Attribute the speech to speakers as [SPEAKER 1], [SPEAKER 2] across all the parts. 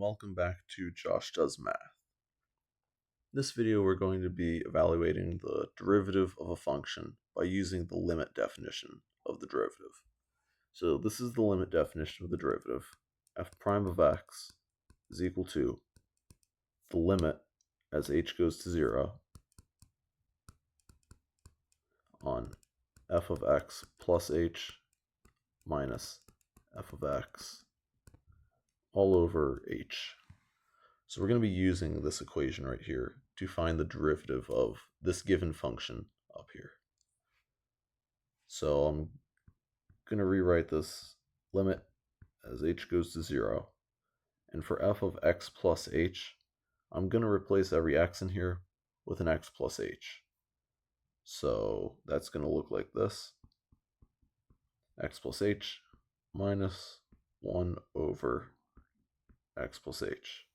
[SPEAKER 1] welcome back to Josh Does Math. In this video we're going to be evaluating the derivative of a function by using the limit definition of the derivative. So this is the limit definition of the derivative. F prime of x is equal to the limit as h goes to 0 on f of x plus h minus f of x all over h. So we're going to be using this equation right here to find the derivative of this given function up here. So I'm going to rewrite this limit as h goes to 0. And for f of x plus h, I'm going to replace every x in here with an x plus h. So that's going to look like this. X plus h minus 1 over x plus h.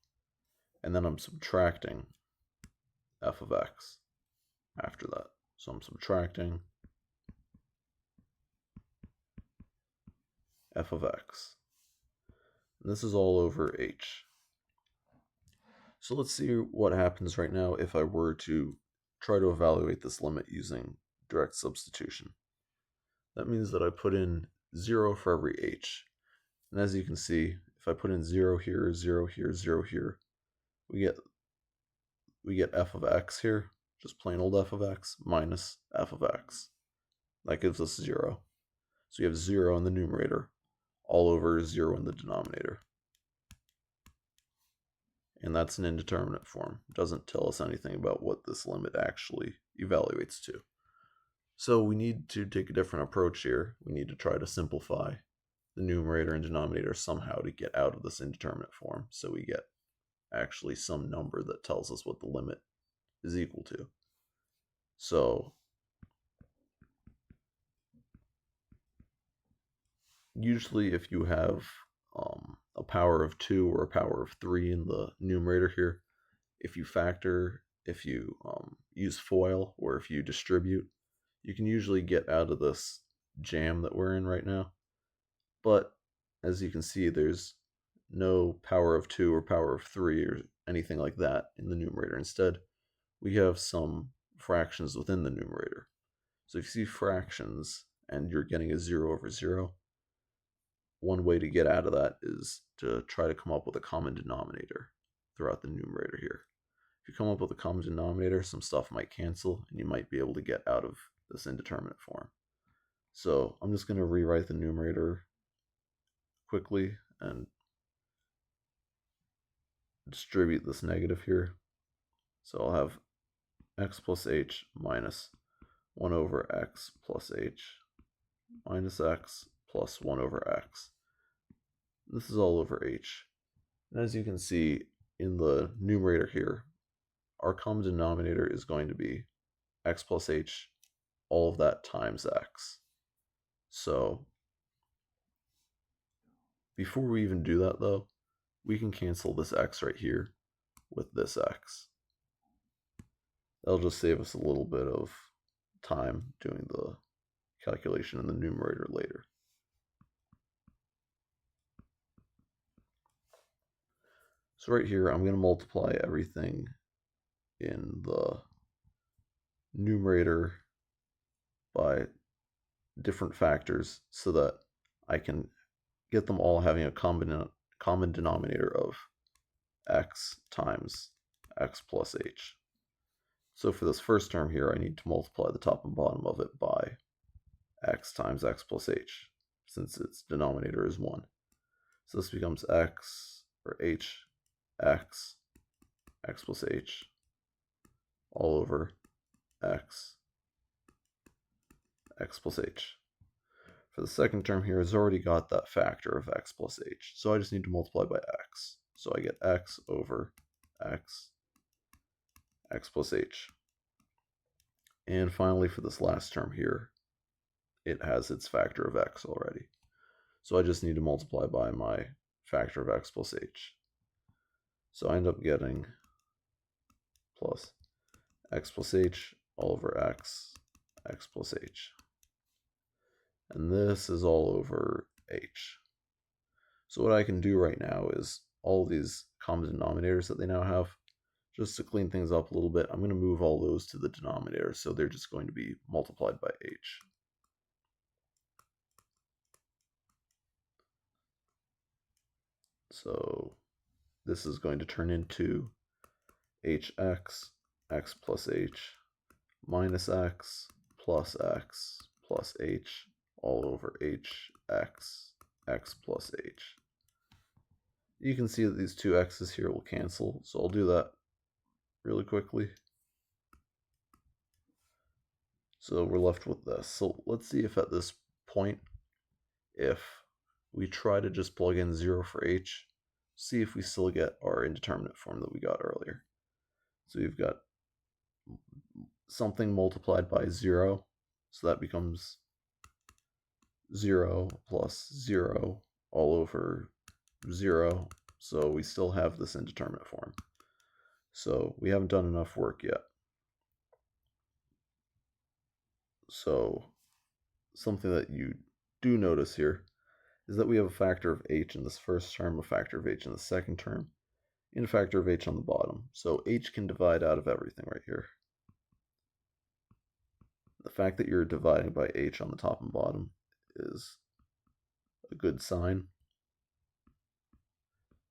[SPEAKER 1] And then I'm subtracting f of x after that. So I'm subtracting f of x. And this is all over h. So let's see what happens right now if I were to try to evaluate this limit using direct substitution. That means that I put in 0 for every h. And as you can see, if I put in 0 here, 0 here, 0 here, we get f of x here, just plain old f of x, minus f of x. That gives us 0. So you have 0 in the numerator, all over 0 in the denominator. And that's an indeterminate form. It doesn't tell us anything about what this limit actually evaluates to. So we need to take a different approach here. We need to try to simplify the numerator and denominator somehow to get out of this indeterminate form, so we get actually some number that tells us what the limit is equal to. So usually if you have a power of 2 or a power of 3 in the numerator here, if you factor, if you use FOIL, or if you distribute, you can usually get out of this jam that we're in right now. But as you can see, there's no power of 2 or power of 3 or anything like that in the numerator. Instead, we have some fractions within the numerator. So if you see fractions and you're getting a 0 over 0, one way to get out of that is to try to come up with a common denominator throughout the numerator here. If you come up with a common denominator, some stuff might cancel and you might be able to get out of this indeterminate form. So I'm just going to rewrite the numerator quickly and distribute this negative here. So I'll have x plus h minus 1 over x plus h minus x plus 1 over x. This is all over h. And as you can see in the numerator here, our common denominator is going to be x plus h, all of that times x. So before we even do that though, we can cancel this x right here with this x. That'll just save us a little bit of time doing the calculation in the numerator later. So right here, I'm going to multiply everything in the numerator by different factors so that I can get them all having a common denominator of x times x plus h. So for this first term here, I need to multiply the top and bottom of it by x times x plus h, since its denominator is 1. So this becomes x, or h, x plus h, all over x plus h. For the second term here, it's already got that factor of x plus h, so I just need to multiply by x. So I get x over x plus h. And finally, for this last term here, it has its factor of x already. So I just need to multiply by my factor of x plus h. So I end up getting plus x plus h all over x plus h. And this is all over h. So what I can do right now is all these common denominators that they now have. Just to clean things up a little bit, I'm going to move all those to the denominator, so they're just going to be multiplied by h. So this is going to turn into hx, x plus h, minus x plus h, all over hx, x plus h. You can see that these two x's here will cancel, so I'll do that really quickly. So we're left with this. So let's see if at this point, if we try to just plug in 0 for h, see if we still get our indeterminate form that we got earlier. So you've got something multiplied by 0, so that becomes 0 plus 0 all over 0, so we still have this indeterminate form. So we haven't done enough work yet. So something that you do notice here is that we have a factor of h in this first term, a factor of h in the second term, and a factor of h on the bottom. So h can divide out of everything right here. The fact that you're dividing by h on the top and bottom is a good sign,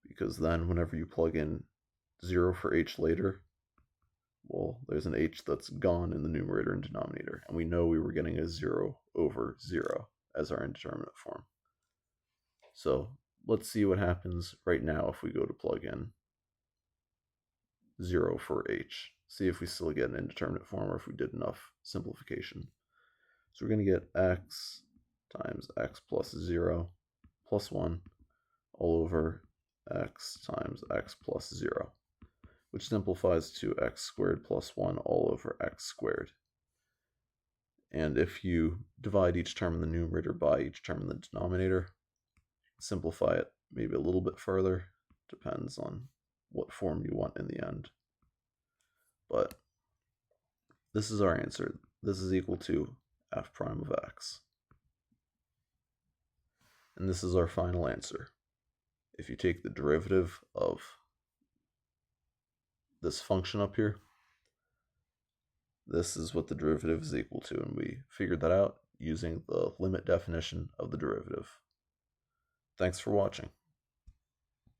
[SPEAKER 1] because then whenever you plug in 0 for h later, well, there's an h that's gone in the numerator and denominator, and we know we were getting a 0 over 0 as our indeterminate form. So let's see what happens right now if we go to plug in 0 for h. See if we still get an indeterminate form or if we did enough simplification. So we're going to get x times x plus 0 plus 1 all over x times x plus 0, which simplifies to x squared plus 1 all over x squared. And if you divide each term in the numerator by each term in the denominator, simplify it maybe a little bit further, depends on what form you want in the end. But this is our answer. This is equal to f prime of x. And this is our final answer. If you take the derivative of this function up here, this is what the derivative is equal to, and we figured that out using the limit definition of the derivative. Thanks for watching.